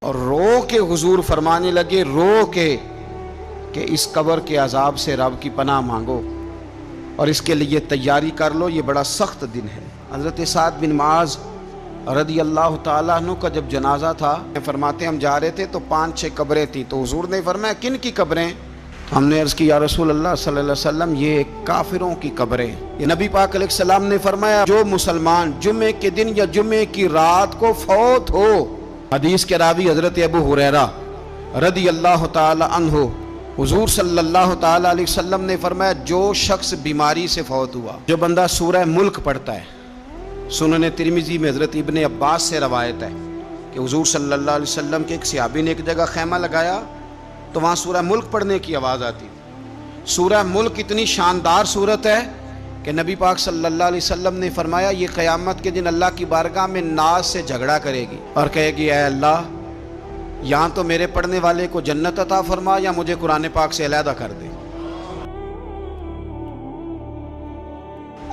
اور رو کے حضور فرمانے لگے، رو کے کہ اس قبر کے عذاب سے رب کی پناہ مانگو اور اس کے لیے تیاری کر لو، یہ بڑا سخت دن ہے۔ حضرت سعد بن معاذ رضی اللہ تعالیٰ عنہ کا جب جنازہ تھا، فرماتے ہم جا رہے تھے تو 5-6 قبریں تھیں، تو حضور نے فرمایا کن کی قبریں؟ ہم نے عرض کی یا رسول اللہ صلی اللہ علیہ وسلم یہ کافروں کی قبریں۔ یہ نبی پاک علیہ السلام نے فرمایا جو مسلمان جمعے کے دن یا جمعے کی رات کو فوت ہو، حدیث کے راوی حضرت ابو ہریرہ رضی اللہ تعالی عنہ، حضور صلی اللہ تعالی علیہ وسلم نے فرمایا جو شخص بیماری سے فوت ہوا، جو بندہ سورہ ملک پڑھتا ہے، سنن ترمذی میں حضرت ابن عباس سے روایت ہے کہ حضور صلی اللہ علیہ وسلم کے ایک صحابی نے ایک جگہ خیمہ لگایا تو وہاں سورہ ملک پڑھنے کی آواز آتی تھی۔ سورہ ملک اتنی شاندار صورت ہے کہ نبی پاک صلی اللہ علیہ وسلم نے فرمایا یہ قیامت کے دن اللہ کی بارگاہ میں ناز سے جھگڑا کرے گی اور کہے گی اے اللہ یہاں تو میرے پڑھنے والے کو جنت عطا فرما یا مجھے قرآن پاک سے علیحدہ کر دے۔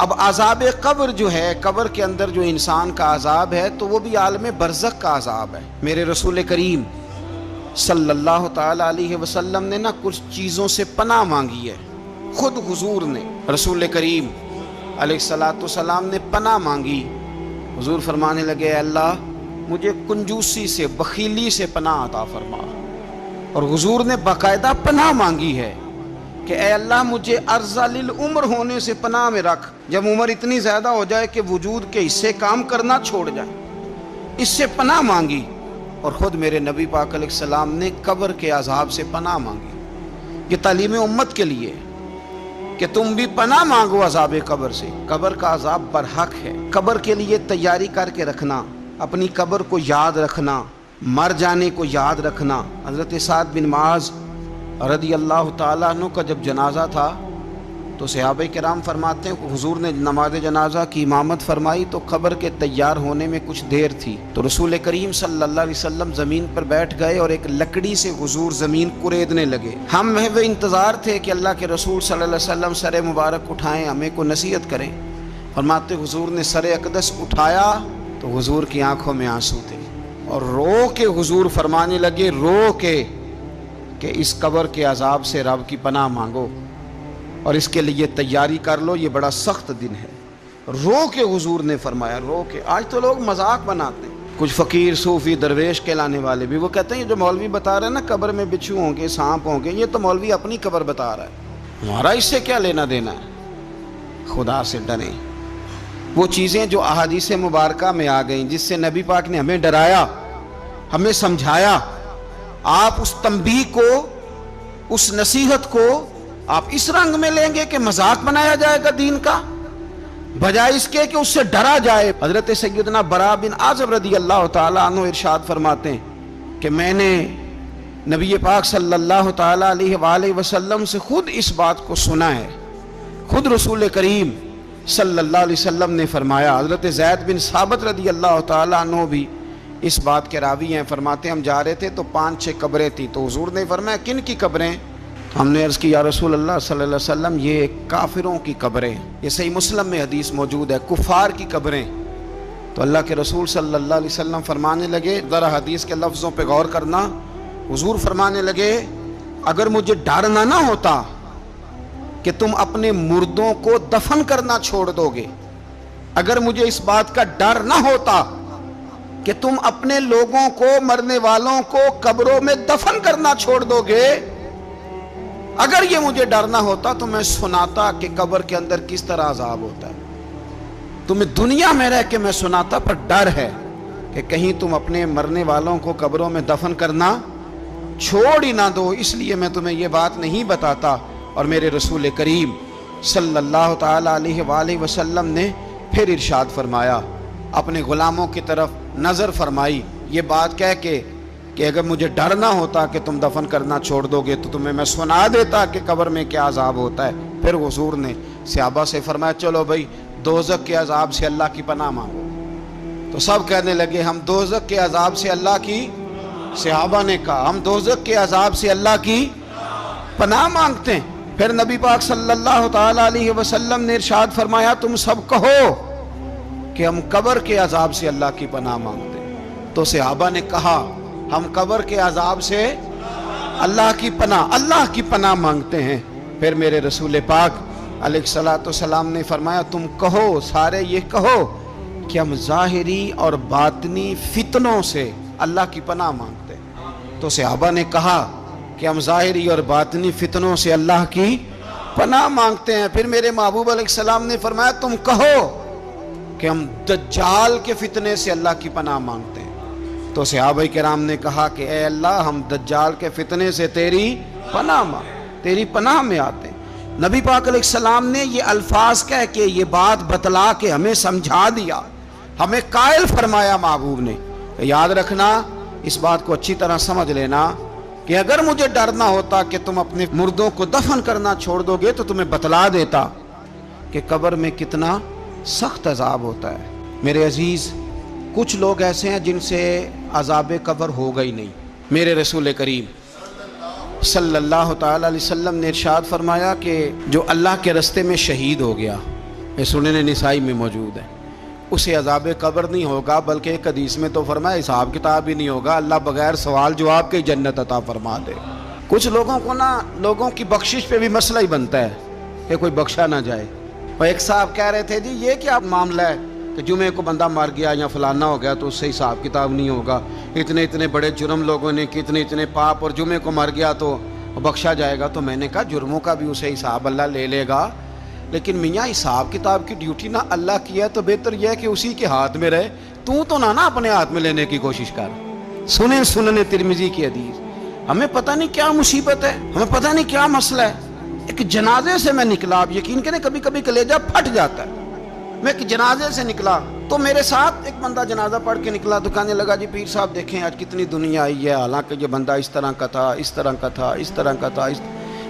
اب عذاب قبر جو ہے، قبر کے اندر جو انسان کا عذاب ہے تو وہ بھی عالم برزخ کا عذاب ہے۔ میرے رسول کریم صلی اللہ تعالی علیہ وسلم نے نا کچھ چیزوں سے پناہ مانگی ہے، خود حضور نے، رسول کریم علیہ السلام نے پناہ مانگی۔ حضور فرمانے لگے اے اللہ مجھے کنجوسی سے، بخیلی سے پناہ عطا فرما، اور حضور نے باقاعدہ پناہ مانگی ہے کہ اے اللہ مجھے ارذل العمر ہونے سے پناہ میں رکھ، جب عمر اتنی زیادہ ہو جائے کہ وجود کے حصے کام کرنا چھوڑ جائے، اس سے پناہ مانگی۔ اور خود میرے نبی پاک علیہ السلام نے قبر کے عذاب سے پناہ مانگی۔ یہ تعلیم امت کے لیے کہ تم بھی پناہ مانگو عذاب قبر سے۔ قبر کا عذاب برحق ہے، قبر کے لیے تیاری کر کے رکھنا، اپنی قبر کو یاد رکھنا، مر جانے کو یاد رکھنا۔ حضرت سعد بن معاذ رضی اللہ تعالیٰ عنہ کا جب جنازہ تھا تو صحابہ کرام فرماتے ہیں کہ حضور نے نماز جنازہ کی امامت فرمائی تو قبر کے تیار ہونے میں کچھ دیر تھی، تو رسول کریم صلی اللہ علیہ وسلم زمین پر بیٹھ گئے اور ایک لکڑی سے حضور زمین کریدنے لگے۔ ہم محو انتظار تھے کہ اللہ کے رسول صلی اللہ علیہ وسلم سر مبارک اٹھائیں، ہمیں کو نصیحت کریں۔ فرماتے حضور نے سر اقدس اٹھایا تو حضور کی آنکھوں میں آنسو تھے اور رو کے حضور فرمانے لگے، رو کے کہ اس قبر کے عذاب سے رب کی پناہ مانگو اور اس کے لیے تیاری کر لو، یہ بڑا سخت دن ہے۔ رو کے حضور نے فرمایا، رو کے۔ آج تو لوگ مذاق بناتے ہیں، کچھ فقیر صوفی درویش کہلانے والے بھی، وہ کہتے ہیں یہ جو مولوی بتا رہے ہیں نا قبر میں بچھو ہوں گے، سانپ ہوں گے، یہ تو مولوی اپنی قبر بتا رہا ہے، ہمارا اس سے کیا لینا دینا ہے۔ خدا سے ڈریں۔ وہ چیزیں جو احادیث مبارکہ میں آ گئیں، جس سے نبی پاک نے ہمیں ڈرایا، ہمیں سمجھایا، آپ اس تنبیہ کو، اس نصیحت کو آپ اس رنگ میں لیں گے کہ مذاق بنایا جائے گا دین کا، بجائے اس کے کہ اس سے ڈرا جائے۔ حضرت سیدنا برا بن عازب رضی اللہ تعالیٰ عنہ ارشاد فرماتے ہیں کہ میں نے نبی پاک صلی اللہ تعالیٰ علیہ وآلہ وسلم سے خود اس بات کو سنا ہے، خود رسول کریم صلی اللہ علیہ وسلم نے فرمایا۔ حضرت زید بن ثابت رضی اللہ تعالیٰ عنہ بھی اس بات کے راوی ہیں، فرماتے ہم جا رہے تھے تو 5-6 قبریں تھیں، تو حضور نے فرمایا کن کی قبریں؟ ہم نے عرض کی یا رسول اللہ صلی اللہ علیہ وسلم یہ کافروں کی قبریں۔ یہ صحیح مسلم میں حدیث موجود ہے، کفار کی قبریں۔ تو اللہ کے رسول صلی اللہ علیہ وسلم فرمانے لگے، ذرا حدیث کے لفظوں پہ غور کرنا، حضور فرمانے لگے اگر مجھے ڈر نہ ہوتا کہ تم اپنے مردوں کو دفن کرنا چھوڑ دو گے، اگر مجھے اس بات کا ڈر نہ ہوتا کہ تم اپنے لوگوں کو، مرنے والوں کو قبروں میں دفن کرنا چھوڑ دو گے، اگر یہ مجھے ڈر نہ ہوتا تو میں سناتا کہ قبر کے اندر کس طرح عذاب ہوتا ہے۔ تمہیں دنیا میں رہ کے میں سناتا، پر ڈر ہے کہ کہیں تم اپنے مرنے والوں کو قبروں میں دفن کرنا چھوڑ ہی نہ دو، اس لیے میں تمہیں یہ بات نہیں بتاتا۔ اور میرے رسول کریم صلی اللہ تعالی علیہ وآلہ وسلم نے پھر ارشاد فرمایا، اپنے غلاموں کی طرف نظر فرمائی، یہ بات کہہ کے کہ اگر مجھے ڈر نہ ہوتا کہ تم دفن کرنا چھوڑ دو گے تو تمہیں میں سنا دیتا کہ قبر میں کیا عذاب ہوتا ہے۔ پھر حضور نے صحابہ سے فرمایا چلو بھائی دوزخ کے عذاب سے اللہ کی پناہ مانگو، تو سب کہنے لگے ہم دوزخ کے عذاب سے اللہ کی، صحابہ نے کہا ہم دوزخ کے عذاب سے اللہ کی پناہ مانگتے ہیں۔ پھر نبی پاک صلی اللہ تعالی علیہ وسلم نے ارشاد فرمایا تم سب کہو کہ ہم قبر کے عذاب سے اللہ کی پناہ مانگتے ہیں۔ تو صحابہ نے کہا ہم قبر کے عذاب سے اللہ کی پناہ مانگتے ہیں۔ پھر میرے رسول پاک علیہ الصلوۃ والسلام نے فرمایا تم کہو، سارے یہ کہو کہ ہم ظاہری اور باطنی فتنوں سے اللہ کی پناہ مانگتے ہیں۔ تو صحابہ نے کہا کہ ہم ظاہری اور باطنی فتنوں سے اللہ کی پناہ مانگتے ہیں۔ پھر میرے محبوب علیہ السلام نے فرمایا تم کہو کہ ہم دجال کے فتنے سے اللہ کی پناہ مانگتے ہیں۔ تو صحابہ کرام نے کہا کہ اے اللہ ہم دجال کے فتنے سے تیری پناہ میں آتے ہیں۔ نبی پاک علیہ السلام نے یہ الفاظ کہہ کے یہ بات بتلا کے ہمیں سمجھا دیا، ہمیں قائل فرمایا محبوب نے۔ یاد رکھنا، اس بات کو اچھی طرح سمجھ لینا کہ اگر مجھے ڈر نہ ہوتا کہ تم اپنے مردوں کو دفن کرنا چھوڑ دو گے تو تمہیں بتلا دیتا کہ قبر میں کتنا سخت عذاب ہوتا ہے۔ میرے عزیز، کچھ لوگ ایسے ہیں جن سے عذاب قبر ہوگا ہی نہیں۔ میرے رسول کریم صلی اللہ تعالی علیہ وسلم نے ارشاد فرمایا کہ جو اللہ کے رستے میں شہید ہو گیا، یہ سنن نسائی میں موجود ہے، اسے عذاب قبر نہیں ہوگا، بلکہ ایک حدیث میں تو فرمایا حساب کتاب ہی نہیں ہوگا، اللہ بغیر سوال جواب کے جنت عطا فرما دے۔ کچھ لوگوں کو لوگوں کی بخشش پہ بھی مسئلہ ہی بنتا ہے کہ کوئی بخشا نہ جائے۔ اور ایک صاحب کہہ رہے تھے جی یہ کیا معاملہ ہے کہ جمعے کو بندہ مر گیا یا فلانا ہو گیا تو اس سے حساب کتاب نہیں ہوگا، اتنے بڑے جرم لوگوں نے کی، اتنے پاپ، اور جمعے کو مر گیا تو بخشا جائے گا۔ تو میں نے کہا جرموں کا بھی اسے حساب اللہ لے لے گا، لیکن میاں حساب کتاب کی ڈیوٹی نہ اللہ کی ہے تو بہتر یہ ہے کہ اسی کے ہاتھ میں رہے، تو نہ اپنے ہاتھ میں لینے کی کوشش کر۔ سنن ترمذی کی حدیث۔ ہمیں پتہ نہیں کیا مصیبت ہے، ہمیں پتہ نہیں کیا مسئلہ ہے۔ ایک جنازے سے میں نکلا، آپ یقین کریں کبھی کبھی کلیجہ پھٹ جاتا ہے۔ میں ایک جنازے سے نکلا تو میرے ساتھ ایک بندہ جنازہ پڑھ کے نکلا تو کہنے لگا جی پیر صاحب دیکھیں آج کتنی دنیا آئی ہے، حالانکہ یہ بندہ اس طرح کا تھا، اس طرح کا تھا، اس طرح کا تھا۔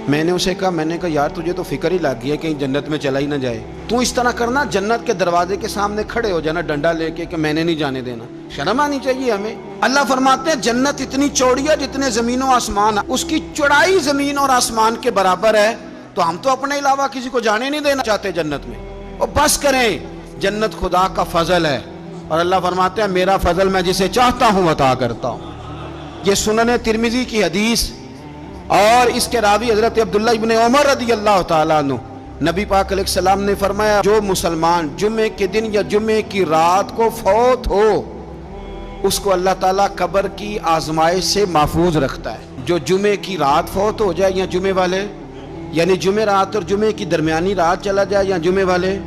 میں نے اسے کہا یار تجھے تو فکر ہی لگ گئی ہے کہیں جنت میں چلا ہی نہ جائے، تو اس طرح کرنا جنت کے دروازے کے سامنے کھڑے ہو جانا ڈنڈا لے کے کہ میں نے نہیں جانے دینا۔ شرم آنی چاہیے ہمیں۔ اللہ فرماتے ہیں جنت اتنی چوڑی ہے جتنے زمین و آسمان، اس کی چوڑائی زمین اور آسمان کے برابر ہے، تو ہم تو اپنے علاوہ کسی کو جانے نہیں دینا چاہتے جنت میں۔ اور بس کریں، جنت خدا کا فضل ہے، اور اللہ فرماتے ہیں میرا فضل میں جسے چاہتا ہوں عطا کرتا ہوں۔ یہ سنن ترمذی کی حدیث، اور اس کے راوی حضرت عبداللہ ابن عمر رضی اللہ تعالیٰ عنہ، نبی پاک علیہ السلام نے فرمایا جو مسلمان جمعے کے دن یا جمعے کی رات کو فوت ہو اس کو اللہ تعالیٰ قبر کی آزمائش سے محفوظ رکھتا ہے۔ جو جمعے کی رات فوت ہو جائے یا جمعے والے، یعنی جمعے رات اور جمعے کی درمیانی رات چلا جائے یا جمعے والے،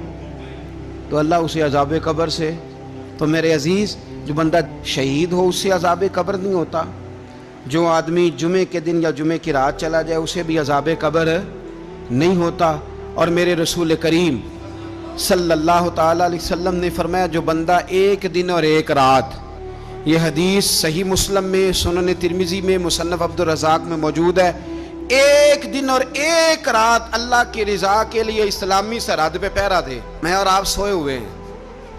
تو اللہ اسے عذاب قبر سے۔ تو میرے عزیز، جو بندہ شہید ہو اس سے عذاب قبر نہیں ہوتا، جو آدمی جمعے کے دن یا جمعے کی رات چلا جائے اسے بھی عذاب قبر نہیں ہوتا۔ اور میرے رسول کریم صلی اللہ تعالیٰ علیہ وسلم نے فرمایا جو بندہ ایک دن اور ایک رات، یہ حدیث صحیح مسلم میں، سنن ترمذی میں، مصنف عبدالرزاق میں موجود ہے، ایک دن اور ایک رات اللہ کی رضا کے لیے اسلامی سرحد پہ پہرا دے۔ میں اور آپ سوئے ہوئے ہیں،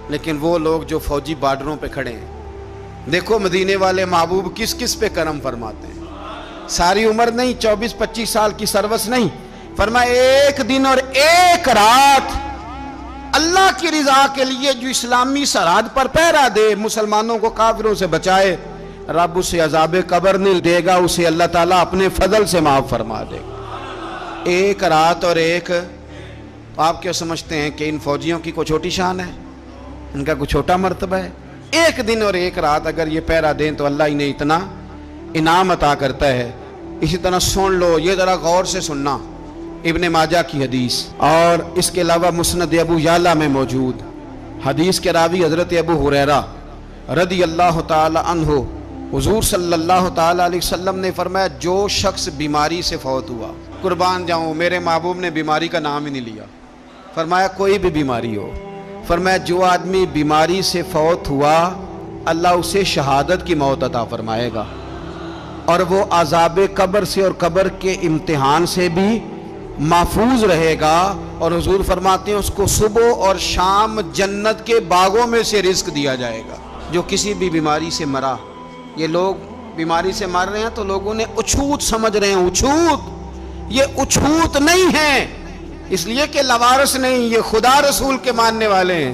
لیکن وہ لوگ جو فوجی بارڈروں پہ کھڑے ہیں، دیکھو مدینے والے محبوب کس کس پہ کرم فرماتے ہیں۔ ساری عمر نہیں، 24-25 سال کی سروس نہیں، فرمایا ایک دن اور ایک رات اللہ کی رضا کے لیے جو اسلامی سرحد پر پہرا دے، مسلمانوں کو کافروں سے بچائے، رب اسے عذاب قبر نہیں دے گا، اسے اللہ تعالیٰ اپنے فضل سے معاف فرما دے گا۔ ایک رات اور ایک، آپ کیا سمجھتے ہیں کہ ان فوجیوں کی کوئی چھوٹی شان ہے؟ ان کا کوئی چھوٹا مرتبہ ہے؟ ایک دن اور ایک رات اگر یہ پہرا دیں تو اللہ انہیں اتنا انعام عطا کرتا ہے۔ اسی طرح سن لو، یہ ذرا غور سے سننا، ابن ماجہ کی حدیث، اور اس کے علاوہ مسند ابو یعلا میں موجود حدیث کے راوی حضرت ابو ہریرہ رضی اللہ تعالی عنہ، حضور صلی اللہ تعالی علیہ وسلم نے فرمایا جو شخص بیماری سے فوت ہوا، قربان جاؤں میرے محبوب نے بیماری کا نام ہی نہیں لیا، فرمایا کوئی بھی بیماری ہو، فرمایا جو آدمی بیماری سے فوت ہوا اللہ اسے شہادت کی موت عطا فرمائے گا، اور وہ عذاب قبر سے اور قبر کے امتحان سے بھی محفوظ رہے گا، اور حضور فرماتے ہیں اس کو صبح اور شام جنت کے باغوں میں سے رزق دیا جائے گا۔ جو کسی بھی بیماری سے مرا، یہ لوگ بیماری سے مر رہے ہیں تو لوگوں نے اچھوت سمجھ رہے ہیں، اچھوت، یہ اچھوت نہیں ہے، اس لیے کہ لوارث نہیں، یہ خدا رسول کے ماننے والے ہیں۔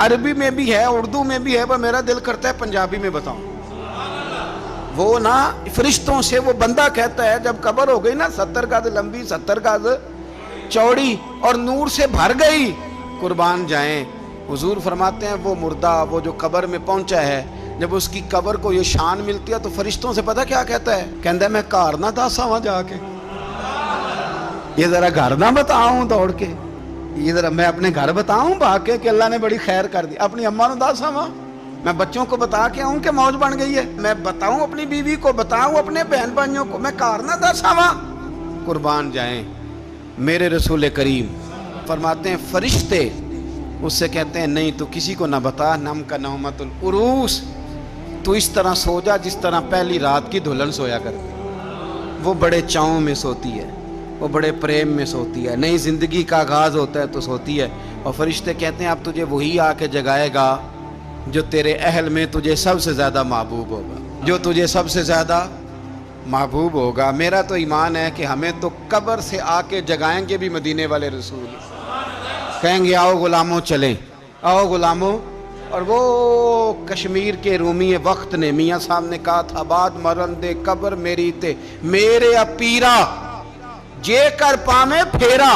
عربی میں بھی ہے، اردو میں بھی ہے، پر میرا دل کرتا ہے پنجابی میں بتاؤں۔ وہ نا فرشتوں سے وہ بندہ کہتا ہے جب قبر ہو گئی نا 70 گز لمبی 70 گز چوڑی اور نور سے بھر گئی، قربان جائیں، حضور فرماتے ہیں وہ مردہ وہ جو قبر میں پہنچا ہے، جب اس کی قبر کو یہ شان ملتی ہے تو فرشتوں سے پتہ کیا کہتا ہے؟ کہتا ہے میں گھر نہ دساں وہاں جا کے، یہ ذرا گھر نہ بتاؤں دوڑ کے، یہ ذرا میں اپنے گھر بتاؤں بھاگ کے کہ اللہ نے بڑی خیر کر دی، اپنی اماں نو دساں وہاں، میں بچوں کو بتا کے آؤں کہ موج بن گئی ہے، میں بتاؤں اپنی بیوی کو، بتاؤں اپنے بہن بھائیوں کو، میں گھر نہ دساں وہاں۔ قربان جائیں میرے رسول کریم فرماتے ہیں فرشتے اس سے کہتے ہیں نہیں تو کسی کو نہ بتا، نم کا نومت العروس، تو اس طرح سو جا جس طرح پہلی رات کی دلہن سویا کرتی، وہ بڑے چاؤں میں سوتی ہے، وہ بڑے پریم میں سوتی ہے، نئی زندگی کا آغاز ہوتا ہے تو سوتی ہے، اور فرشتے کہتے ہیں اب تجھے وہی آ کے جگائے گا جو تیرے اہل میں تجھے سب سے زیادہ محبوب ہوگا، جو تجھے سب سے زیادہ محبوب ہوگا۔ میرا تو ایمان ہے کہ ہمیں تو قبر سے آ کے جگائیں گے بھی مدینے والے رسول، کہیں گے آؤ غلاموں چلیں، آؤ غلاموں۔ اور وہ کشمیر کے رومی وقت نے میاں صاحب نے کہا تھا بعد مرن دے قبر میری تے میرے اپیرا جے کر پامے پھیرا۔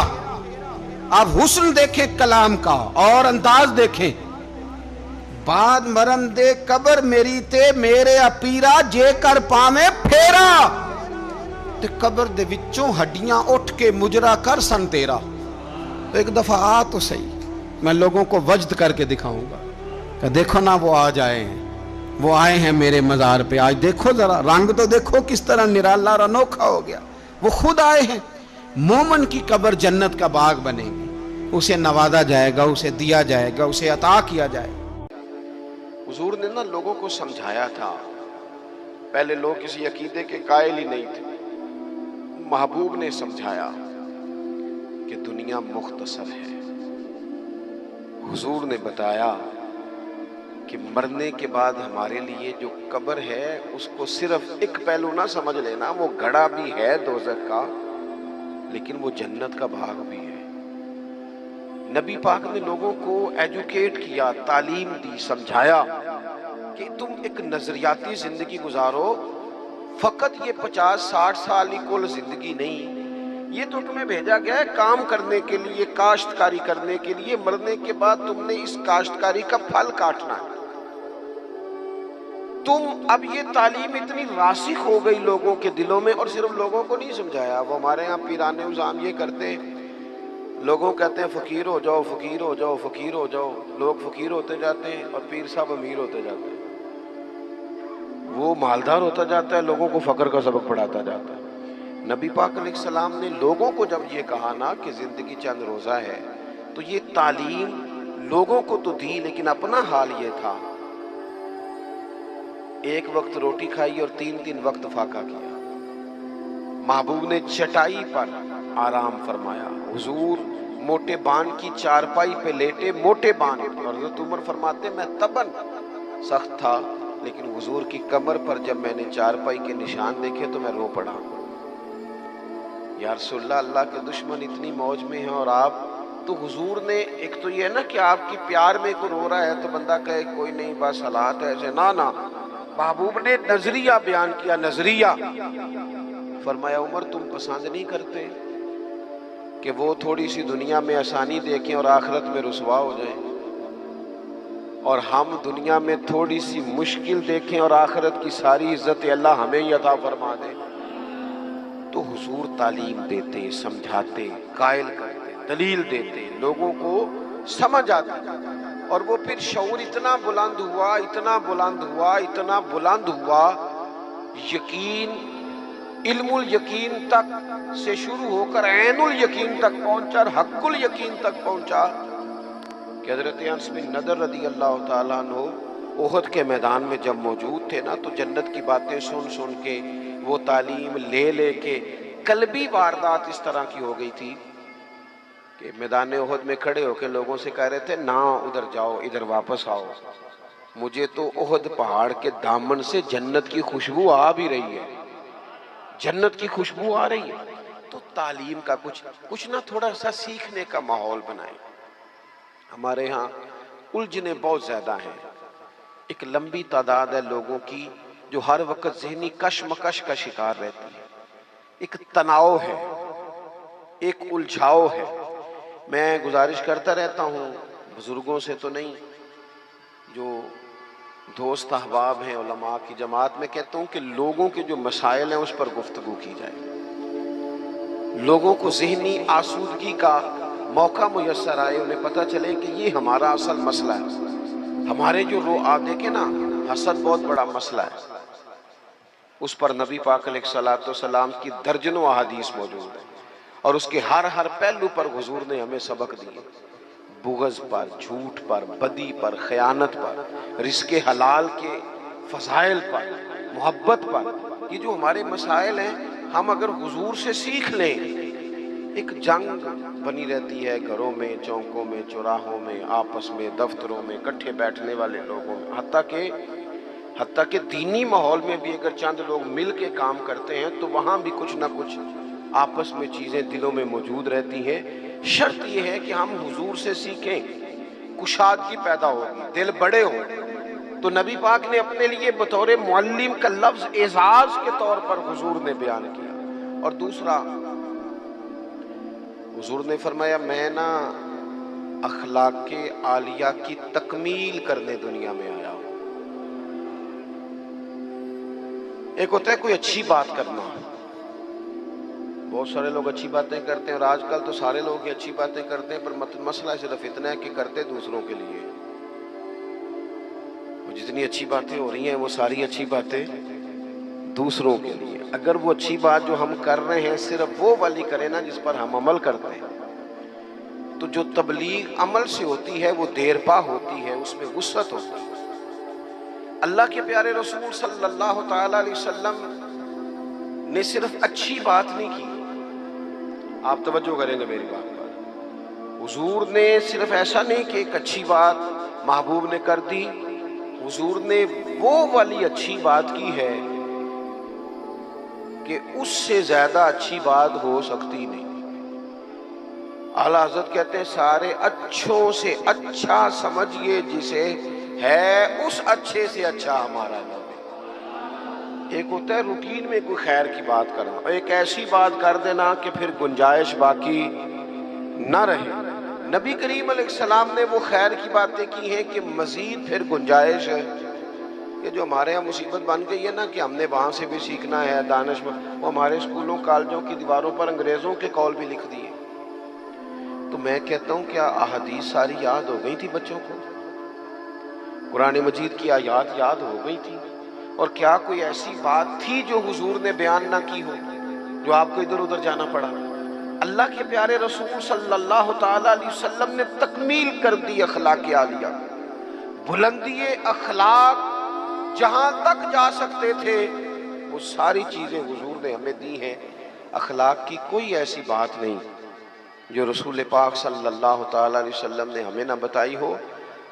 آپ حسن دیکھیں کلام کا اور انداز دیکھیں، بعد مرن دے قبر میری تے میرے اپیرا جے کر پامے پھیرا، تے قبر دے وچوں ہڈیاں اٹھ کے مجرا کر سن تیرا۔ تو ایک دفعہ آ تو صحیح، میں لوگوں کو وجد کر کے دکھاؤں گا کہ دیکھو نا وہ آج آئے ہیں، وہ آئے ہیں میرے مزار پہ، آج دیکھو ذرا رنگ تو دیکھو کس طرح نرالا اور انوکھا ہو گیا، وہ خود آئے ہیں۔ مومن کی قبر جنت کا باغ بنے گی، اسے نوازا جائے گا، اسے دیا جائے گا، اسے عطا کیا جائے گا۔ حضور نے نا لوگوں کو سمجھایا تھا، پہلے لوگ کسی عقیدے کے قائل ہی نہیں تھے، محبوب نے سمجھایا کہ دنیا مختصر ہے، حضور نے بتایا کہ مرنے کے بعد ہمارے لیے جو قبر ہے اس کو صرف ایک پہلو نہ سمجھ لینا، وہ گڑھا بھی ہے دوزخ کا لیکن وہ جنت کا باغ بھی ہے۔ نبی پاک نے لوگوں کو ایجوکیٹ کیا، تعلیم دی، سمجھایا کہ تم ایک نظریاتی زندگی گزارو، فقط یہ 50-60 سال ہی کل زندگی نہیں، یہ تو تمہیں بھیجا گیا ہے کام کرنے کے لیے، کاشتکاری کرنے کے لیے، مرنے کے بعد تم نے اس کاشتکاری کا پھل کاٹنا ہے۔ تم اب یہ تعلیم اتنی راسخ ہو گئی لوگوں کے دلوں میں، اور صرف لوگوں کو نہیں سمجھایا، وہ ہمارے ہاں پیرانے عظام یہ کرتے ہیں، لوگوں کہتے ہیں فقیر ہو جاؤ فقیر ہو جاؤ فقیر ہو جاؤ، لوگ فقیر ہوتے جاتے ہیں اور پیر صاحب امیر ہوتے جاتے ہیں، وہ مالدار ہوتا جاتا ہے، لوگوں کو فقر کا سبق پڑھاتا جاتا ہے۔ نبی پاک علیہ السلام نے لوگوں کو جب یہ کہا نا کہ زندگی چند روزہ ہے، تو یہ تعلیم لوگوں کو تو دی، لیکن اپنا حال یہ تھا، ایک وقت روٹی کھائی اور 3 وقت فاقہ کیا۔ محبوب نے چٹائی پر آرام فرمایا، حضور موٹے بان کی چارپائی پہ لیٹے، موٹے بان، اور حضرت عمر فرماتے میں تبن سخت تھا، لیکن حضور کی کمر پر جب میں نے چارپائی کے نشان دیکھے تو میں رو پڑا، یا رسول اللہ، اللہ کے دشمن اتنی موج میں ہیں اور آپ تو۔ حضور نے ایک تو یہ ہے نا کہ آپ کی پیار میں کوئی رو رہا ہے تو بندہ کہے کوئی نہیں بس حالات ایسے، نہ، محبوب نے نظریہ بیان کیا، نظریہ فرمایا عمر تم پسند نہیں کرتے کہ وہ تھوڑی سی دنیا میں آسانی دیکھیں اور آخرت میں رسوا ہو جائیں، اور ہم دنیا میں تھوڑی سی مشکل دیکھیں اور آخرت کی ساری عزت اللہ ہمیں ہی عطا فرما دے۔ تو حضور تعلیم دیتے، سمجھاتے، قائل کرتے، دلیل دیتے، لوگوں کو سمجھ آتی، اور وہ پھر شعور اتنا بلند ہوا، اتنا بلند ہوا، اتنا بلند ہوا، یقین علم الیقین تک سے شروع ہو کر عین الیقین تک پہنچا اور حق الیقین تک پہنچا کہ حضرت انس بن نضر رضی اللہ تعالیٰ عنہ احد کے میدان میں جب موجود تھے نا، تو جنت کی باتیں سن سن کے، وہ تعلیم لے لے کے، قلبی واردات اس طرح کی ہو گئی تھی کہ میدان احد میں کھڑے ہو کے لوگوں سے کہہ رہے تھے نہ ادھر جاؤ، ادھر واپس آؤ، مجھے تو احد پہاڑ کے دامن سے جنت کی خوشبو آ بھی رہی ہے، جنت کی خوشبو آ رہی ہے۔ تو تعلیم کا کچھ نہ تھوڑا سا سیکھنے کا ماحول بنائیں۔ ہمارے ہاں الجھنیں بہت زیادہ ہیں. ایک لمبی تعداد ہے لوگوں کی جو ہر وقت ذہنی کشمکش کا شکار رہتی ہے. ایک تناؤ ہے، ایک الجھاؤ ہے. میں گزارش کرتا رہتا ہوں بزرگوں سے تو نہیں، جو دوست احباب ہیں علماء کی جماعت میں کہتا ہوں کہ لوگوں کے جو مسائل ہیں اس پر گفتگو کی جائے. لوگوں کو ذہنی آسودگی کا موقع میسر آئے، انہیں پتہ چلے کہ یہ ہمارا اصل مسئلہ ہے. ہمارے جو آپ دیکھیں نا، حسد بہت بڑا مسئلہ ہے. اس پر نبی پاک علیہ الصلوۃ والسلام کی درجنوں احادیث موجود ہیں، اور اس کے ہر پہلو پر حضور نے ہمیں سبق دیے. بغض پر، جھوٹ پر، بدی پر، خیانت پر، رزق حلال کے فضائل پر، محبت پر. یہ جو ہمارے مسائل ہیں، ہم اگر حضور سے سیکھ لیں. ایک جنگ بنی رہتی ہے گھروں میں، چوکوں میں، چوراہوں میں، آپس میں، دفتروں میں، اکٹھے بیٹھنے والے لوگوں میں، حتیٰ کہ دینی ماحول میں بھی اگر چند لوگ مل کے کام کرتے ہیں تو وہاں بھی کچھ نہ کچھ آپس میں چیزیں دلوں میں موجود رہتی ہیں. شرط یہ ہے کہ ہم حضور سے سیکھیں، کشادگی پیدا ہوگی، دل بڑے ہوں. تو نبی پاک نے اپنے لیے بطور معلم کا لفظ اعزاز کے طور پر حضور نے بیان کیا. اور دوسرا، حضور نے فرمایا میں نا اخلاق عالیہ کی تکمیل کرنے دنیا میں آیا ہوں. ایک ہوتا ہے کوئی اچھی بات کرنا، بہت سارے لوگ اچھی باتیں کرتے ہیں، اور آج کل تو سارے لوگ ہی اچھی باتیں کرتے ہیں، پر مسئلہ صرف اتنا ہے کہ کرتے دوسروں کے لیے. جتنی اچھی باتیں ہو رہی ہیں وہ ساری اچھی باتیں دوسروں کے لیے. اگر وہ اچھی بات جو ہم کر رہے ہیں صرف وہ والی کریں نا جس پر ہم عمل کرتے ہیں، تو جو تبلیغ عمل سے ہوتی ہے وہ دیر پا ہوتی ہے، اس میں وسعت ہوتی ہے. اللہ کے پیارے رسول صلی اللہ تعالی علیہ وسلم نے صرف اچھی بات نہیں کی. آپ توجہ کریں گے میری بات پر. حضور نے صرف ایسا نہیں کہ ایک اچھی بات محبوب نے کر دی، حضور نے وہ والی اچھی بات کی ہے کہ اس سے زیادہ اچھی بات ہو سکتی نہیں. اعلیٰ حضرت کہتے ہیں سارے اچھوں سے اچھا سمجھیے جسے ہے اس اچھے سے اچھا ہمارا نبی. ایک ہوتا ہے روٹین میں کوئی خیر کی بات کرنا، اور ایک ایسی بات کر دینا کہ پھر گنجائش باقی نہ رہے. نبی کریم علیہ السلام نے وہ خیر کی باتیں کی ہیں کہ مزید پھر گنجائش ہے. یہ جو ہمارے یہاں مصیبت بن گئی ہے نا کہ ہم نے وہاں سے بھی سیکھنا ہے دانش، وہ ہمارے اسکولوں کالجوں کی دیواروں پر انگریزوں کے قول بھی لکھ دیے. تو میں کہتا ہوں کیا احادیث ساری یاد ہو گئی تھی بچوں کو؟ قرآن مجید کی آیات یاد ہو گئی تھی؟ اور کیا کوئی ایسی بات تھی جو حضور نے بیان نہ کی ہو، جو آپ کو ادھر ادھر جانا پڑا؟ اللہ کے پیارے رسول صلی اللہ تعالی علیہ وسلم نے تکمیل کر دی اخلاق عالیہ. بلندی اخلاق جہاں تک جا سکتے تھے وہ ساری چیزیں حضور نے ہمیں دی ہیں. اخلاق کی کوئی ایسی بات نہیں جو رسول پاک صلی اللہ تعالی علیہ وسلم نے ہمیں نہ بتائی ہو،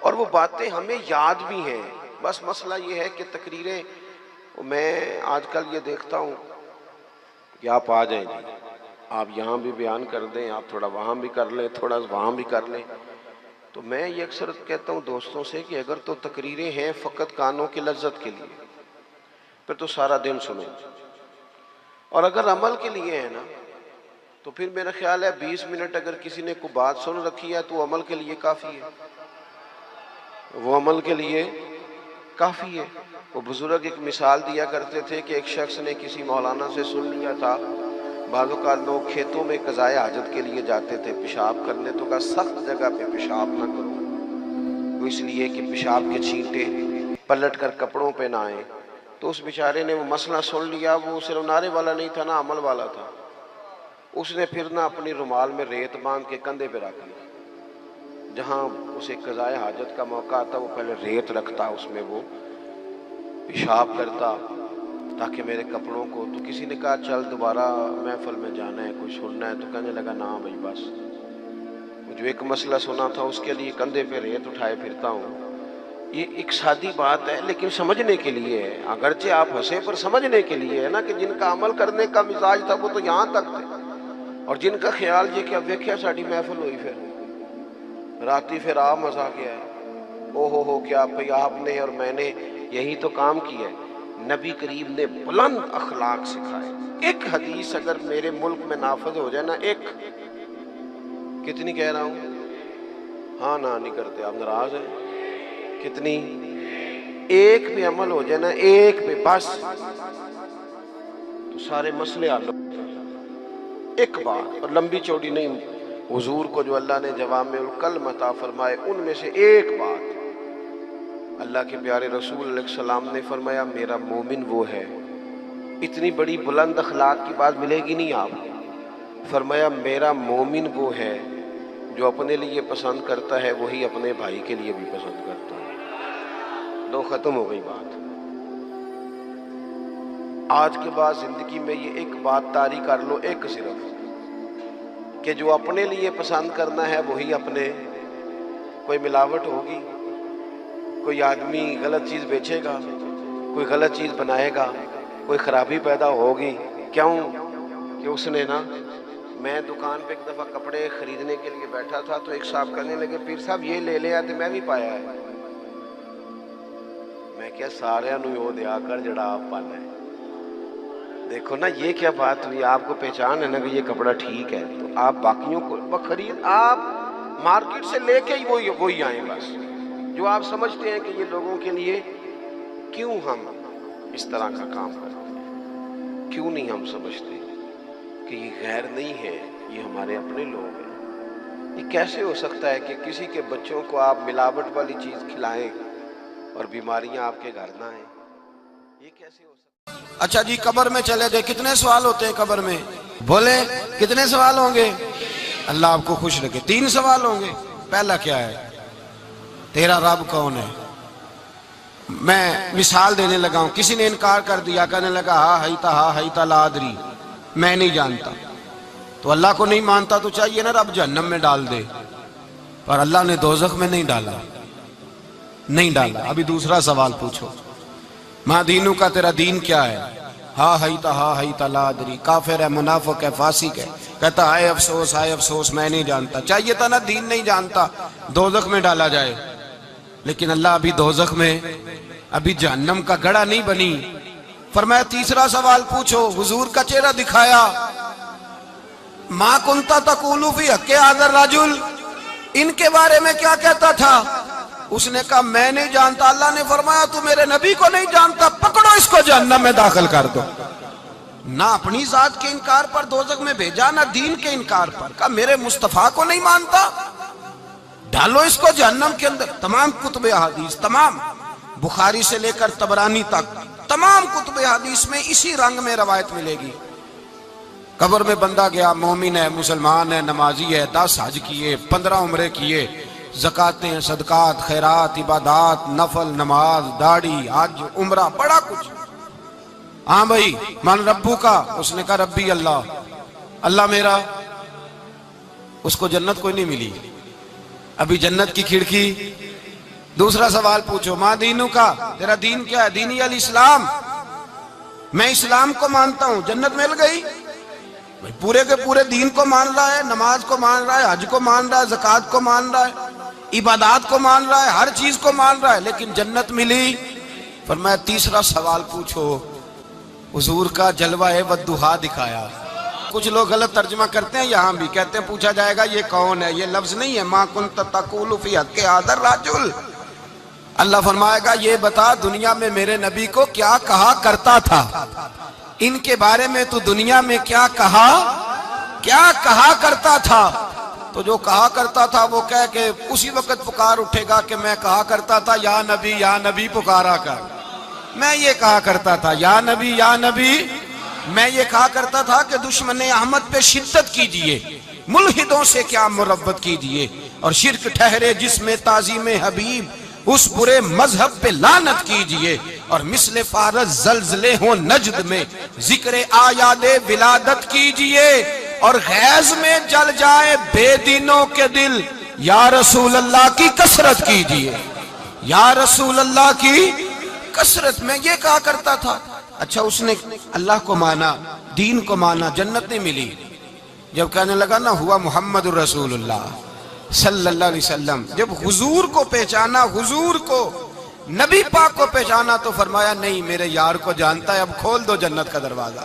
اور وہ باتیں ہمیں یاد بھی ہیں. بس مسئلہ یہ ہے کہ تقریریں، میں آج کل یہ دیکھتا ہوں کہ آپ آ جائیں جی، آپ یہاں بھی بیان کر دیں، آپ تھوڑا وہاں بھی کر لیں، تھوڑا وہاں بھی کر لیں. تو میں یہ اکثر کہتا ہوں دوستوں سے کہ اگر تو تقریریں ہیں فقط کانوں کی لذت کے لیے پھر تو سارا دن سنیں، اور اگر عمل کے لیے ہے نا تو پھر میرا خیال ہے 20 منٹ اگر کسی نے کوئی بات سن رکھی ہے تو عمل کے لیے کافی ہے، وہ عمل کے لیے کافی ہے. وہ بزرگ ایک مثال دیا کرتے تھے کہ ایک شخص نے کسی مولانا سے سن لیا تھا، بعض اوقات لوگ کھیتوں میں قضائے حاجت کے لیے جاتے تھے پیشاب کرنے، تو کہا سخت جگہ پہ پیشاب نہ کرو، وہ اس لیے کہ پیشاب کے چھینٹے پلٹ کر کپڑوں پہ نہ آئیں. تو اس بیچارے نے وہ مسئلہ سن لیا، وہ صرف نعرے والا نہیں تھا نا، عمل والا تھا. اس نے پھر نہ اپنی رومال میں ریت باندھ کے کندھے پہ رکھ لیا، جہاں اسے قضائے حاجت کا موقع آتا وہ پہلے ریت رکھتا، اس میں وہ پیشاب کرتا تاکہ میرے کپڑوں کو. تو کسی نے کہا چل دوبارہ محفل میں جانا ہے، کچھ سننا ہے، تو کہنے لگا نہ بھائی بس، جو ایک مسئلہ سنا تھا اس کے لیے کندھے پہ ریت اٹھائے پھرتا ہوں. یہ ایک سادی بات ہے لیکن سمجھنے کے لیے ہے، اگرچہ آپ ہنسے پر سمجھنے کے لیے ہے نا کہ جن کا عمل کرنے کا مزاج تھا وہ تو یہاں تک تھے، اور جن کا خیال یہ کہ اب ویکھیا ساڈی محفل ہوئی پھر راتی پھر آپ مزہ گیا ہے، ہو کیا بھئی آپ نے اور میں نے یہی تو کام کیا ہے. نبی کریم نے بلند اخلاق سکھائے. ایک حدیث اگر میرے ملک میں نافذ ہو جائے نا، ایک، کتنی کہہ رہا ہوں؟ ہاں نہ نہیں کرتے آپ، ناراض ہیں؟ کتنی؟ ایک پہ عمل ہو جائے نا، ایک پہ بس، تو سارے مسئلے حل ہو. ایک بات، اور لمبی چوڑی نہیں، حضور کو جو اللہ نے جوامع الکلم عطا فرمائے ان میں سے ایک بات، اللہ کے پیارے رسول علیہ السلام نے فرمایا میرا مومن وہ ہے. اتنی بڑی بلند اخلاق کی بات ملے گی نہیں آپ کو. فرمایا میرا مومن وہ ہے جو اپنے لیے پسند کرتا ہے وہی اپنے بھائی کے لیے بھی پسند کرتا ہے. لو ختم ہو گئی بات. آج کے بعد زندگی میں یہ ایک بات طاری کر لو، ایک صرف، کہ جو اپنے لیے پسند کرنا ہے وہی اپنے. کوئی ملاوٹ ہوگی، کوئی آدمی غلط چیز بیچے گا، کوئی غلط چیز بنائے گا، کوئی خرابی پیدا ہوگی. کیوں کہ اس نے نا، میں دکان پہ ایک دفعہ کپڑے خریدنے کے لیے بیٹھا تھا تو ایک صاحب کہنے لگے پیر صاحب یہ لے لے آتے، میں بھی پایا ہے. میں کیا سارے نو یو دیا کر جڑا آپ پانا ہے. دیکھو نا یہ کیا بات ہوئی، آپ کو پہچان ہے نا کہ یہ کپڑا ٹھیک ہے تو آپ باقیوں کو خرید، آپ مارکیٹ سے لے کے ہی وہی آئیں بس. جو آپ سمجھتے ہیں کہ یہ لوگوں کے لیے، کیوں ہم اس طرح کا کام کرتے ہیں؟ کیوں نہیں ہم سمجھتے کہ یہ غیر نہیں ہے، یہ ہمارے اپنے لوگ ہیں. یہ کیسے ہو سکتا ہے کہ کسی کے بچوں کو آپ ملاوٹ والی چیز کھلائیں اور بیماریاں آپ کے گھر نہ آئیں؟ یہ کیسے ہو سکتا ہے؟ اچھا جی، قبر میں چلے گئے، کتنے سوال ہوتے ہیں قبر میں؟ بولے کتنے سوال ہوں گے؟ اللہ آپ کو خوش رکھے. 3 سوال ہوں گے. پہلا کیا ہے؟ تیرا رب کون ہے؟ میں مثال دینے لگا ہوں. کسی نے انکار کر دیا، کہنے لگا ہا ہیتا لا ادری، میں نہیں جانتا. تو اللہ کو نہیں مانتا تو چاہیے نا رب جہنم میں ڈال دے، پر اللہ نے دوزخ میں نہیں ڈالا. نہیں ڈالا. ابھی دوسرا سوال پوچھو، ماں دینوں کا، تیرا دین کیا ہے؟ ہا ہیتا لا ادری. کافر ہے، منافق ہے، فاسق ہے، کہتا ہائے افسوس میں نہیں جانتا. چاہیے تھا نا دین نہیں جانتا دوزخ میں ڈالا جائے. لیکن اللہ ابھی دوزخ میں، ابھی جہنم کا گڑھا نہیں بنی. فرمایا تیسرا سوال پوچھو. حضور کا چہرہ دکھایا، ما کنتا تقول فی حق ھذا الرجل، ان کے بارے میں کیا کہتا تھا؟ اس نے کہا میں نہیں جانتا. اللہ نے فرمایا تو میرے نبی کو نہیں جانتا، پکڑو اس کو جہنم میں داخل کر دو. نہ اپنی ذات کے انکار پر دوزخ میں بھیجا، نہ دین کے انکار پر. کہا میرے مصطفیٰ کو نہیں مانتا، ڈالو اس کو جہنم کے اندر. تمام کتب حدیث، تمام بخاری سے لے کر طبرانی تک، تمام کتب حدیث میں اسی رنگ میں روایت ملے گی. قبر میں بندہ گیا، مومن ہے، مسلمان ہے، نمازی ہے، 10 حج کیے، 15 عمرے کیے، زکاتیں، صدقات، خیرات، عبادات، نفل، نماز، داڑھی، حج، عمرہ، بڑا کچھ. ہاں بھائی من ربو کا؟ اس نے کہا ربی اللہ، اللہ میرا. اس کو جنت کوئی نہیں ملی، ابھی جنت کی کھڑکی. دوسرا سوال پوچھو، ماں دینوں کا، تیرا دین کیا ہے؟ دینی الاسلام، میں اسلام کو مانتا ہوں. جنت مل گئی. پورے کے پورے دین کو مان رہا ہے، نماز کو مان رہا ہے، حج کو مان رہا ہے، زکوٰۃ کو مان رہا ہے، عبادات کو مان رہا ہے، ہر چیز کو مان رہا ہے، لیکن جنت ملی. فرمایا تیسرا سوال پوچھو. حضور کا جلوہ والضحیٰ دکھایا. کچھ لوگ غلط ترجمہ کرتے ہیں، یہاں بھی کہتے ہیں پوچھا جائے گا یہ کون ہے. یہ لفظ نہیں ہے ما کنت تقول فی حق ھذا الرجل. اللہ فرمائے گا یہ بتا دنیا میں میرے نبی کو کیا کہا کرتا تھا، ان کے بارے میں تو دنیا میں کیا کہا کرتا تھا. تو جو کہا کرتا تھا وہ کہہ کے اسی وقت پکار اٹھے گا کہ میں کہا کرتا تھا یا نبی پکارا کر. میں یہ کہا کرتا تھا یا نبی. میں یہ کہا کرتا تھا کہ دشمن احمد پہ شدت کیجئے، ملحدوں سے کیا مربت کیجئے، اور شرک ٹھہرے جس میں تعظیم حبیب، اس برے مذہب پہ لعنت کیجئے، اور مثل فارس زلزلے ہوں نجد میں ذکر آیاد ولادت کیجئے، اور غیظ میں جل جائے بے دینوں کے دل، یا رسول اللہ کی کثرت کیجئے، یا رسول اللہ کی کثرت. میں یہ کہا کرتا تھا. اچھا اس نے اللہ کو مانا، دین کو مانا، جنت نہیں ملی. جب کہنے لگا نا ہوا محمد الرسول اللہ، صلی اللہ علیہ وسلم جب حضور کو پہچانا، حضور کو، نبی پاک کو پہچانا، تو فرمایا نہیں میرے یار کو جانتا ہے، اب کھول دو جنت کا دروازہ۔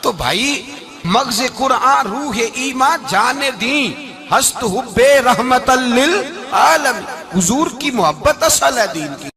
تو بھائی مغز قرآن روح ایمان جان دین ہست حب رحمت للعالم، حضور کی محبت اصل ہے دین کی۔